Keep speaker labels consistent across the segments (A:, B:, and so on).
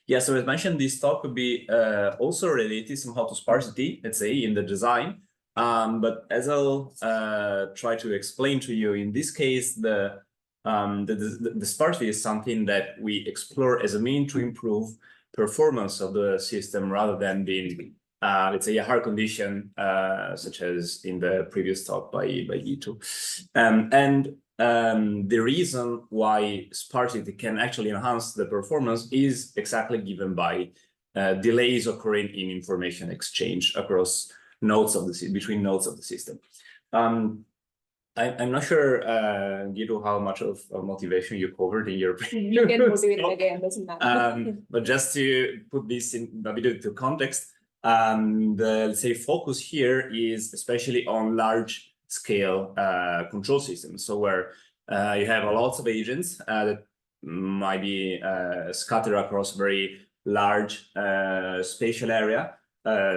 A: Yeah, so as mentioned, this talk would be also related somehow to sparsity, let's say, in the design. But as I'll try to explain to you, in this case, the sparsity is something that we explore as a mean to improve performance of the system rather than being, let's say, a hard condition, such as in the previous talk by Ito. The reason why sparsity can actually enhance the performance is exactly given by delays occurring in information exchange across nodes of the between nodes of the system. I'm not sure, Guido, how much of motivation you covered in your
B: You can motivate it again, doesn't matter.
A: but just to put this in a bit into context, the, let's say, focus here is especially on large scale control systems. So where you have a lot of agents that might be scattered across very large spatial area.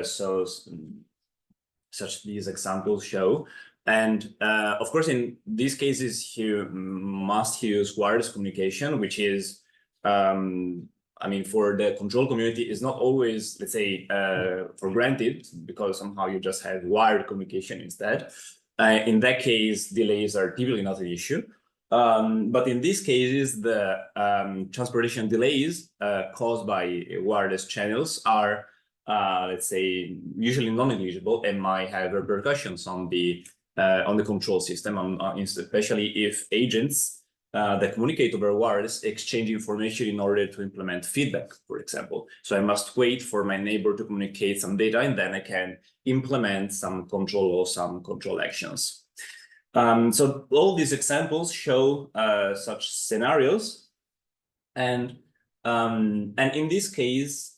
A: So such these examples show. And of course, in these cases, you must use wireless communication, which is, I mean, for the control community is not always, let's say, for granted, because somehow you just have wired communication instead. In that case, delays are typically not an issue. But in these cases, the transportation delays caused by wireless channels are, let's say, usually non-negligible and might have repercussions on the control system, especially if agents that communicate over wireless exchange information in order to implement feedback, for example. So I must wait for my neighbor to communicate some data, and then I can implement some control or some control actions. So all these examples show such scenarios, and in this case,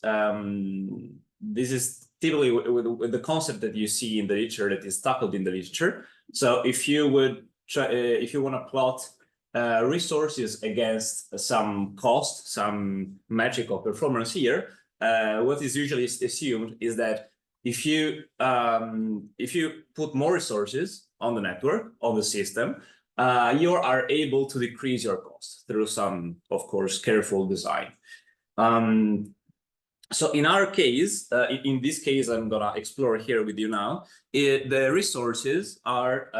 A: this is typically with the concept that you see in the literature, that is tackled in the literature. So if you would try, if you want to plot resources against some cost, some metric of performance here, what is usually assumed is that if you put more resources on the network, on the system, you are able to decrease your cost through some, of course, careful design. So in our case, in this case, I'm gonna explore here with you now, the resources are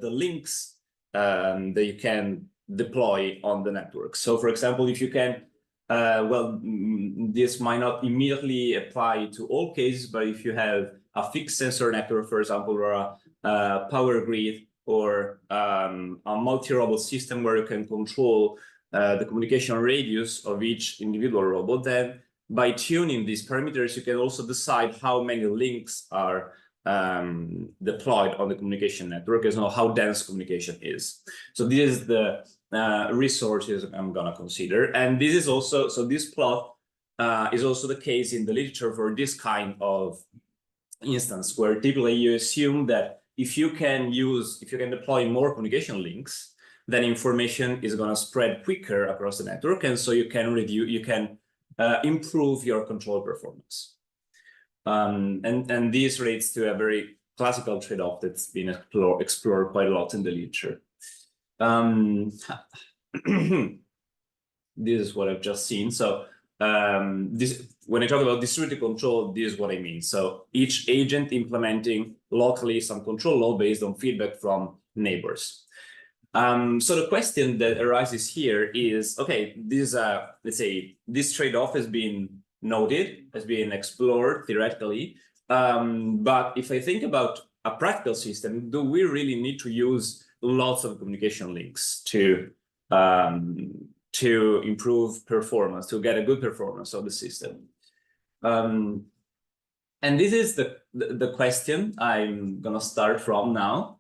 A: the links that you can deploy on the network. So for example, if you can, well, this might not immediately apply to all cases, but if you have a fixed sensor network, for example, or a power grid, or a multi-robot system where you can control the communication radius of each individual robot, then by tuning these parameters, you can also decide how many links are deployed on the communication network, as well as how dense communication is. So this is the resources I'm gonna consider. And this is also, so this plot is also the case in the literature for this kind of instance, where typically you assume that if you can deploy more communication links, then information is gonna spread quicker across the network. And so you can improve your control performance. And this relates to a very classical trade-off that's been explored quite a lot in the literature. This is what I've just seen. So when I talk about distributed control, this is what I mean. So each agent implementing locally some control law based on feedback from neighbors. So the question that arises here is, okay, this let's say this trade-off has been noted, has been explored theoretically, but if I think about a practical system, do we really need to use lots of communication links to improve performance, to get a good performance of the system? And this is the question I'm gonna start from now.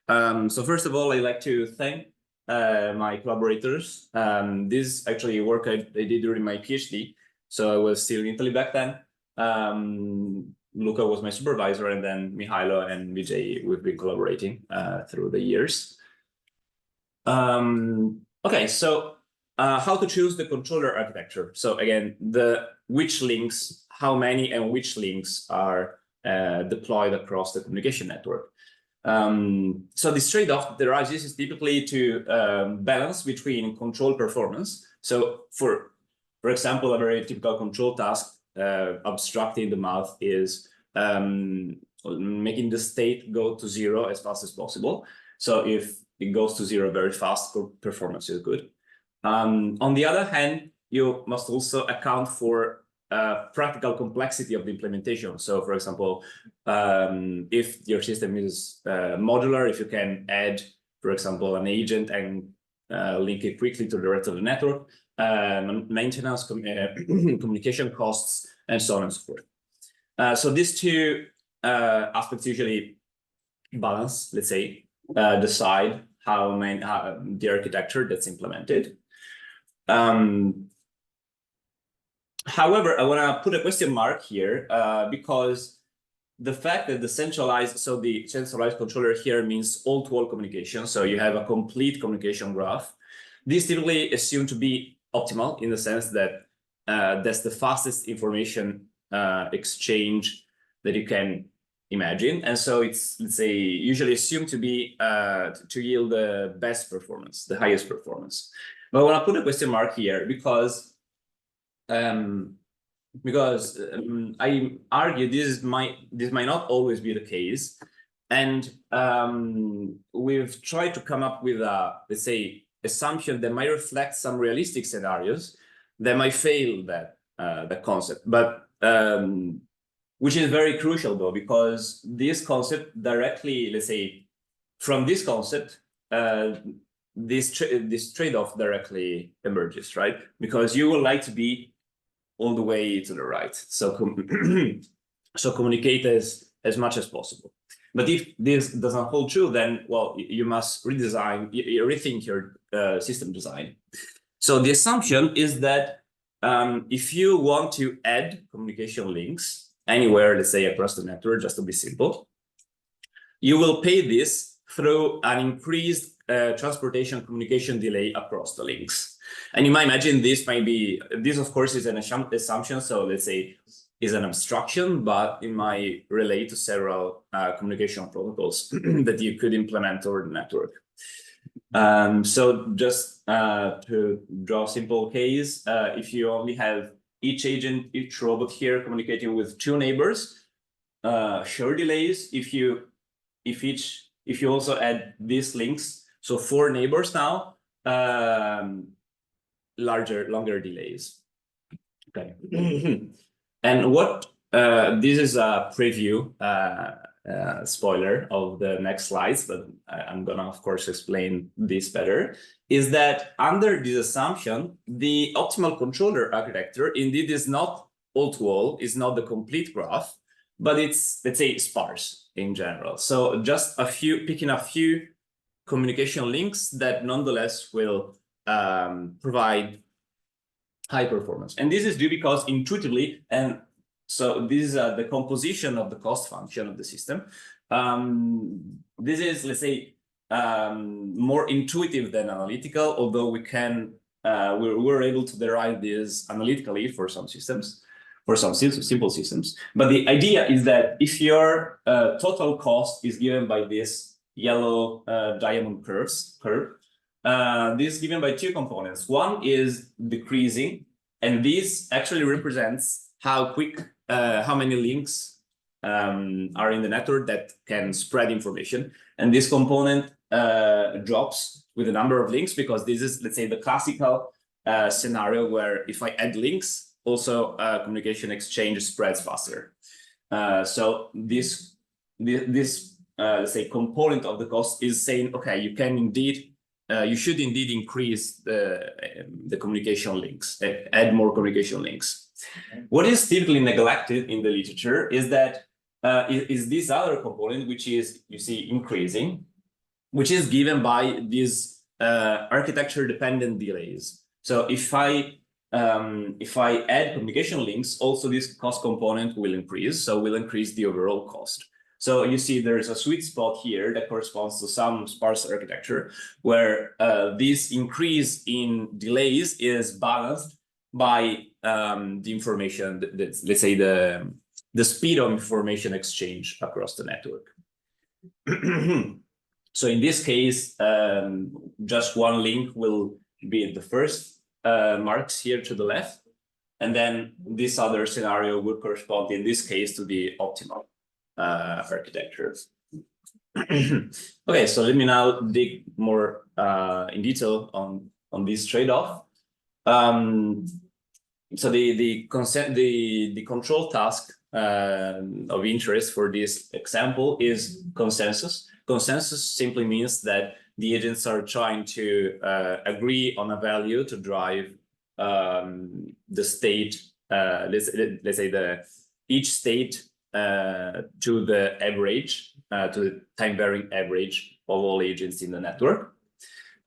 A: So first of all, I'd like to thank my collaborators. This actually work I did during my PhD. So I was still in Italy back then. Luca was my supervisor, and then Mihailo and Vijay, we've been collaborating through the years. Okay, so how to choose the controller architecture. So again, which links, how many and which links are deployed across the communication network. So this trade-off that arises is typically to balance between control performance. So for For example, a very typical control task obstructing the mouth is making the state go to 0 as fast as possible. So if it goes to 0 very fast, performance is good. On the other hand, you must also account for practical complexity of the implementation. So for example, if your system is modular, if you can add, for example, an agent and link it quickly to the rest of the network, maintenance, communication costs, and so on and so forth. So these two aspects usually balance, let's say, decide how the architecture that's implemented. However, I want to put a question mark here because the fact that the centralized controller here means all-to-all communication. So you have a complete communication graph. This typically assumed to be optimal in the sense that that's the fastest information exchange that you can imagine. And so it's, let's say, usually assumed to be to yield the best performance, the highest performance. But I want to put a question mark here because I argue this might not always be the case, and we've tried to come up with a, let's say, assumption that might reflect some realistic scenarios that might fail that concept, but which is very crucial though, because this concept directly, let's say, from this concept, this trade-off directly emerges, right? Because you would like to be all the way to the right, so so communicate as much as possible. But if this doesn't hold true, then well, you must rethink your system design. So the assumption is that if you want to add communication links anywhere, let's say across the network, just to be simple, you will pay this through an increased transportation communication delay across the links. And you might imagine this of course is an assumption, so let's say is an abstraction, but it might relate to several communication protocols that you could implement over the network. So just to draw a simple case, if you only have each agent, each robot here communicating with 2 neighbors, short delays. If you also add these links, so 4 neighbors now, longer delays. Okay. And what this is a preview, spoiler of the next slides, but I'm gonna of course explain this better, is that under this assumption, the optimal controller architecture indeed is not all-to-all, is not the complete graph, but it's, let's say, sparse in general. So just picking a few communication links that nonetheless will provide high performance. And this is due because intuitively, and so this is the composition of the cost function of the system. This is, let's say, more intuitive than analytical, although we're able to derive this analytically for some systems, for some simple systems. But the idea is that if your total cost is given by this yellow diamond curve, this is given by 2 components. One is decreasing, and this actually represents how many links are in the network that can spread information. And this component drops with the number of links, because this is, let's say, the classical scenario where if I add links, also communication exchange spreads faster. So this let's say, component of the cost is saying, okay, you can indeed, you should indeed increase the communication links, add more communication links. What is typically neglected in the literature is that is this other component, which is, you see, increasing, which is given by these architecture-dependent delays. So if I add communication links, also this cost component will increase, so will increase the overall cost. So you see there's a sweet spot here that corresponds to some sparse architecture where this increase in delays is balanced by the information, let's say the speed of information exchange across the network. So in this case, just one link will be the first marks here to the left. And then this other scenario would correspond in this case to the optimal architecture. Okay, so let me now dig more in detail on this trade-off. So the control task of interest for this example is consensus. Consensus simply means that the agents are trying to agree on a value to drive the state, let's say each state to the average, to the time-varying average of all agents in the network.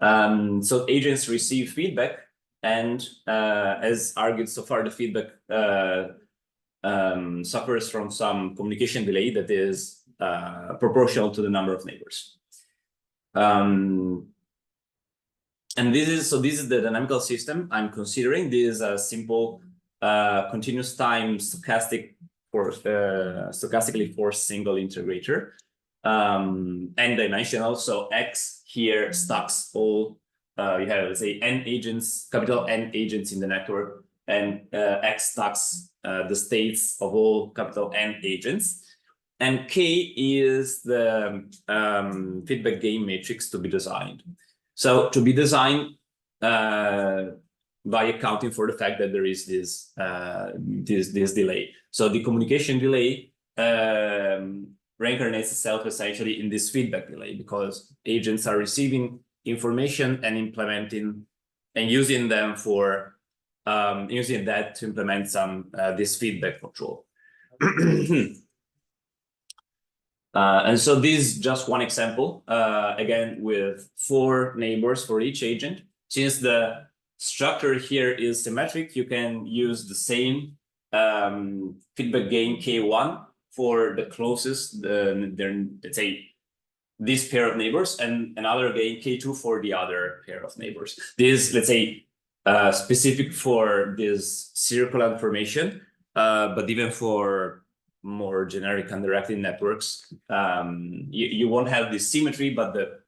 A: So agents receive feedback, and as argued so far, the feedback suffers from some communication delay that is proportional to the number of neighbors. And this is the dynamical system I'm considering. This is a simple continuous time stochastically forced single integrator, n-dimensional. So X here stacks all, you have, let's say, n agents, capital N agents in the network, and X stacks the states of all capital N agents. And K is the feedback gain matrix to be designed. So to be designed by accounting for the fact that there is this delay. So the communication delay reincarnates itself essentially in this feedback delay, because agents are receiving information and implementing and using them for using that to implement some this feedback control. And so this is just one example, again, with 4 neighbors for each agent. Since the structure here is symmetric, you can use the same feedback gain K1 for the closest, let's say, this pair of neighbors, and another gain K2 for the other pair of neighbors. This, let's say, specific for this circular information, but even for more generic undirected networks, you won't have this symmetry, but the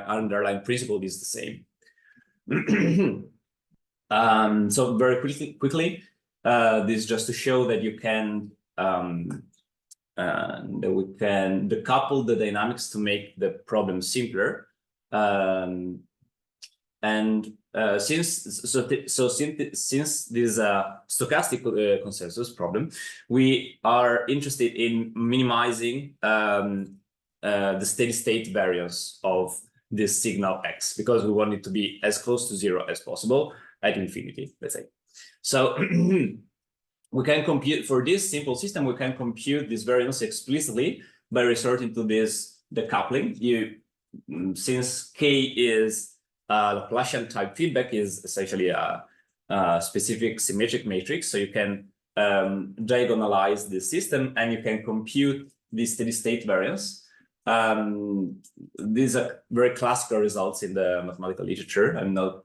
A: underlying principle is the same. So very quickly, this is just to show that you can that we can decouple the dynamics to make the problem simpler. Since this is a stochastic consensus problem, we are interested in minimizing the steady state variance of this signal X, because we want it to be as close to 0 as possible at infinity, let's say. So we can compute, for this simple system, we can compute this variance explicitly by resorting to this decoupling. Since K is Laplacian type feedback, is essentially a specific symmetric matrix, so you can diagonalize the system and you can compute the steady state variance. These are very classical results in the mathematical literature. I'm not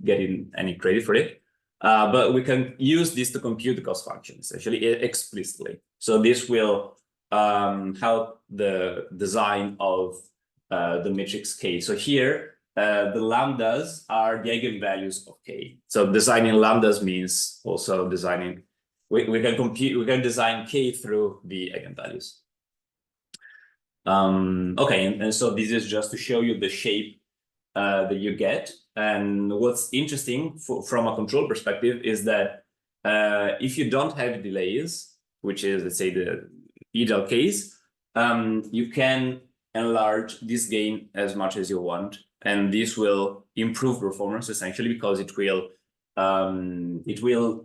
A: getting any credit for it, but we can use this to compute the cost function essentially explicitly. So this will help the design of the matrix K. So here, the lambdas are the eigenvalues of K. So designing lambdas means also designing, we can design K through the eigenvalues. Okay, and so this is just to show you the shape that you get. And what's interesting from a control perspective is that if you don't have delays, which is, let's say, the ideal case, you can enlarge this gain as much as you want, and this will improve performance essentially, because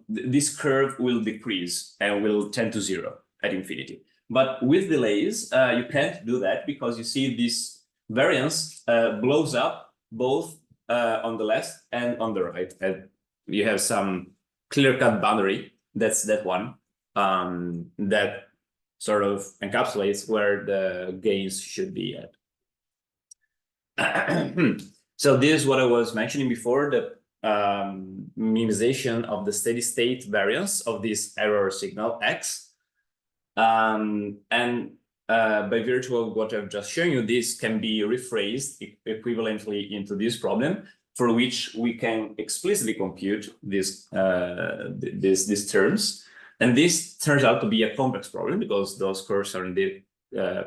A: this curve will decrease and will tend to 0 at infinity. But with delays, you can't do that, because you see this variance blows up both on the left and on the right. And you have some clear-cut boundary. That's that one that sort of encapsulates where the gains should be at. So this is what I was mentioning before, the minimization of the steady state variance of this error signal X. By virtue of what I've just shown you, this can be rephrased equivalently into this problem for which we can explicitly compute these terms. And this turns out to be a complex problem because those curves are indeed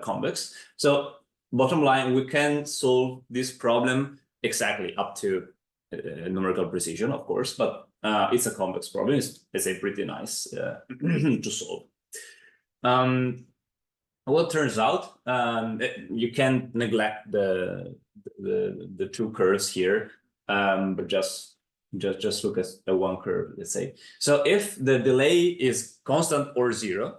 A: convex. So bottom line, we can solve this problem exactly up to numerical precision, of course, but it's a complex problem. It's a pretty nice to solve. What turns out, you can't neglect the two curves here, but just look at the one curve, let's say. So if the delay is constant or zero,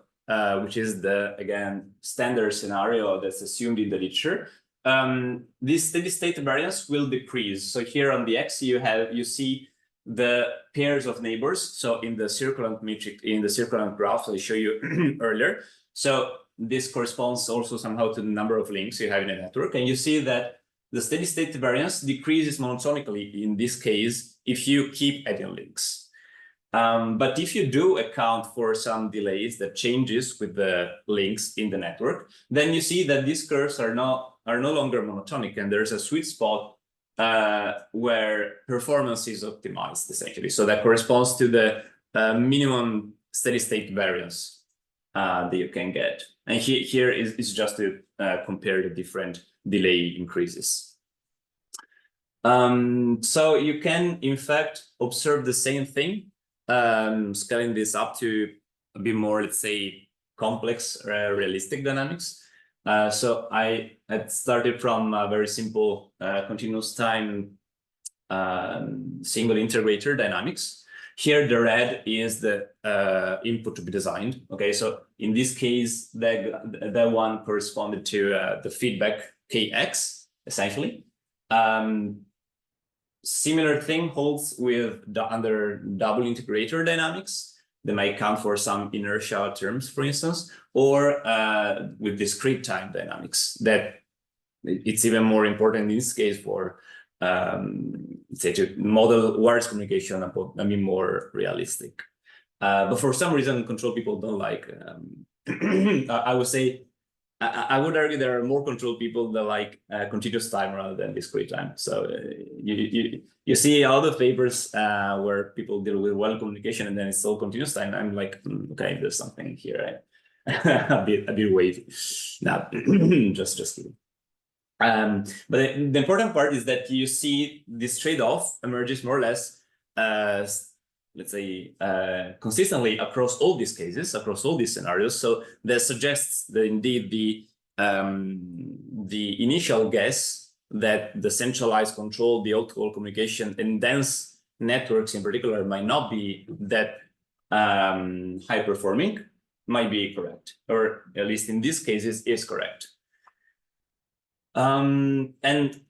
A: which is the, again, standard scenario that's assumed in the literature, this steady state variance will decrease. So here on the X, you see the pairs of neighbors. So in the circulant matrix, in the circulant graph I showed you earlier. So this corresponds also somehow to the number of links you have in a network. And you see that the steady state variance decreases monotonically in this case if you keep adding links. But if you do account for some delays that changes with the links in the network, then you see that these curves are no longer monotonic, and there's a sweet spot where performance is optimized, essentially. So that corresponds to the minimum steady state variance that you can get. And here is just to compare the different delay increases. So you can, in fact, observe the same thing, scaling this up to a bit more, let's say, complex, realistic dynamics. So I had started from a very simple continuous time single integrator dynamics. Here, the red is the input to be designed. Okay, so in this case, that one corresponded to the feedback Kx, essentially. Similar thing holds with under double integrator dynamics. They might account for some inertia terms, for instance, or with discrete time dynamics. That it's even more important in this case for say to model wireless communication a bit more realistic. But for some reason, control people don't like. I would say, I would argue there are more control people that like continuous time rather than discrete time. So you see all the papers where people deal with wireless communication and then it's all continuous time. I'm like, okay, there's something here, right? a bit wavy. Now, just kidding. But the important part is that you see this trade-off emerges more or less, let's say, consistently across all these cases, across all these scenarios. So that suggests that indeed the initial guess that the centralized control, the optical communication, and dense networks in particular might not be that high performing might be correct, or at least in these cases is correct. And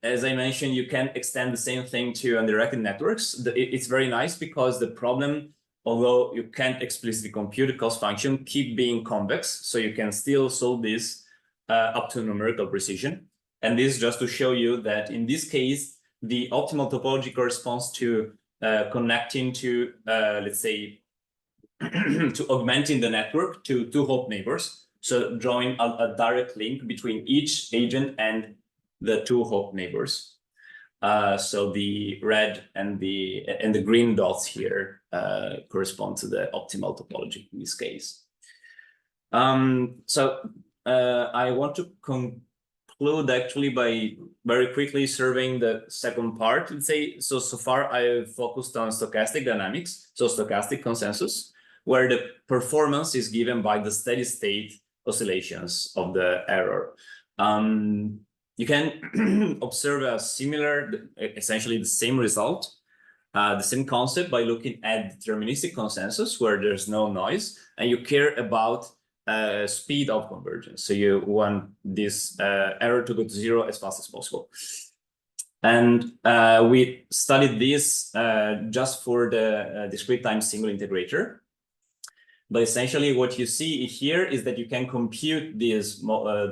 A: as I mentioned, you can extend the same thing to undirected networks. It's very nice because the problem, although you can't explicitly compute the cost function, keep being convex. So you can still solve this up to numerical precision. And this is just to show you that in this case, the optimal topology corresponds to connecting to, let's say, to augmenting the network to two hope neighbors. So drawing a direct link between each agent and the two hope neighbors. So the red and the green dots here correspond to the optimal topology in this case. So I want to conclude actually by very quickly surveying the second part. Let's say so far I've focused on stochastic dynamics, so stochastic consensus, where the performance is given by the steady state oscillations of the error. You can observe a similar, essentially the same result, the same concept by looking at deterministic consensus where there's no noise and you care about speed of convergence. So you want this error to go to zero as fast as possible. And we studied this just for the discrete time single integrator. But essentially what you see here is that you can compute these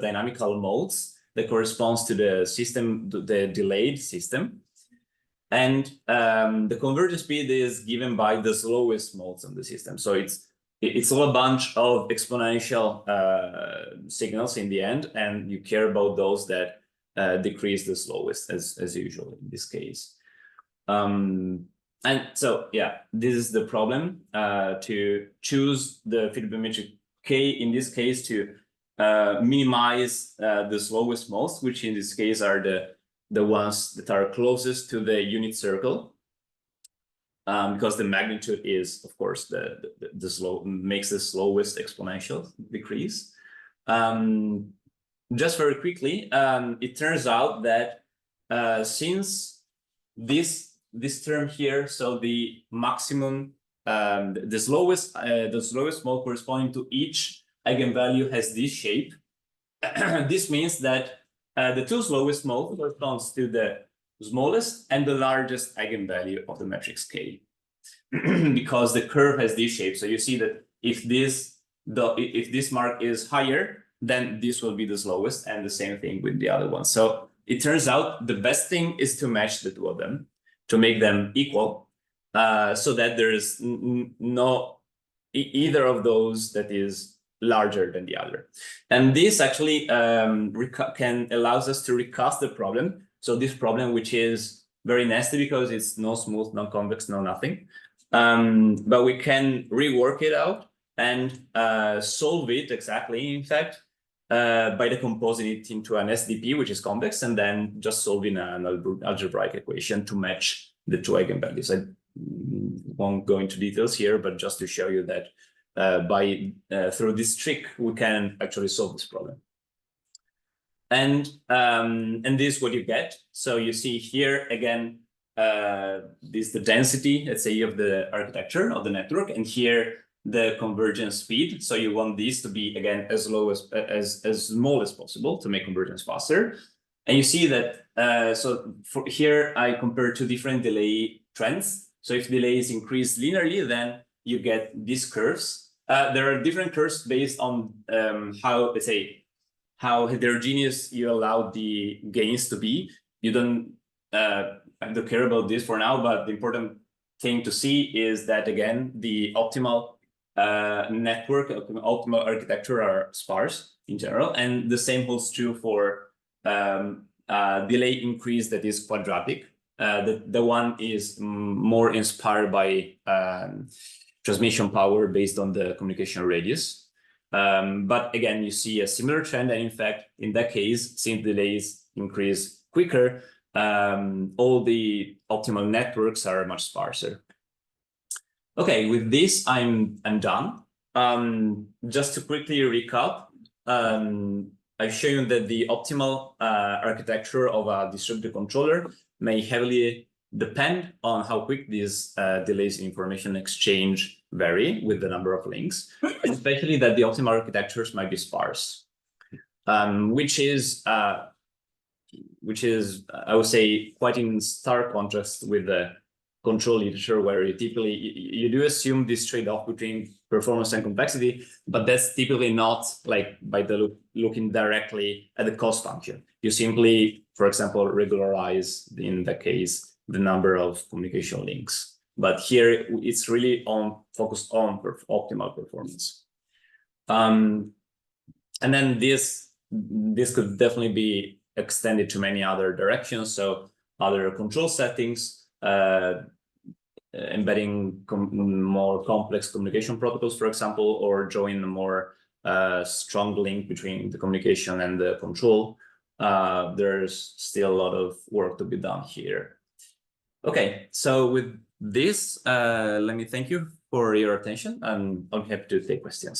A: dynamical modes that corresponds to the system, the delayed system. And the convergence speed is given by the slowest modes of the system. So it's all a bunch of exponential signals in the end, and you care about those that decrease the slowest as usual in this case. And so, yeah, this is the problem, to choose the feedback metric K, in this case, to minimize the slowest most, which in this case are the ones that are closest to the unit circle. Because the magnitude is, of course, the slow makes the slowest exponential decrease. Just very quickly, it turns out that since this term here, so the maximum, the slowest mode corresponding to each eigenvalue has this shape. This means that the two slowest modes corresponds to the smallest and the largest eigenvalue of the matrix K, because the curve has this shape. So you see that if this mark is higher, then this will be the slowest, and the same thing with the other one. So it turns out the best thing is to match the two of them, to make them equal, so that there is no either of those that is larger than the other. And this actually allows us to recast the problem. So this problem, which is very nasty because it's no smooth, no convex, no nothing. But we can rework it out and solve it exactly, in fact, by decomposing it into an SDP, which is convex, and then just solving an algebraic equation to match the two eigenvalues. I won't go into details here, but just to show you that through this trick, we can actually solve this problem. And this is what you get. So you see here again, this is the density, let's say, of the architecture of the network, and here the convergence speed. So you want these to be again as low as small as possible to make convergence faster. And you see that so for here I compare two different delay trends. So if delays increase linearly, then you get these curves. There are different curves based on how, let's say, how heterogeneous you allow the gains to be. You don't have to care about this for now, but the important thing to see is that, again, the optimal network, optimal architecture are sparse in general, and the same holds true for delay increase that is quadratic. The one is more inspired by transmission power based on the communication radius. But again, you see a similar trend, and in fact, in that case, since delays increase quicker, all the optimal networks are much sparser. Okay, with this, I'm done. Just to quickly recap, I've shown that the optimal architecture of a distributed controller may heavily depend on how quick these delays in information exchange vary with the number of links, and especially that the optimal architectures might be sparse, which is I would say, quite in stark contrast with the control literature, where you typically you do assume this trade-off between performance and complexity, but that's typically not like by looking directly at the cost function. You simply, for example, regularize, in that case, the number of communication links. But here it's really focused on optimal performance. And then this could definitely be extended to many other directions. So other control settings, embedding more complex communication protocols, for example, or drawing a more strong link between the communication and the control. There's still a lot of work to be done here. Okay, so with this, let me thank you for your attention, and I'm happy to take questions.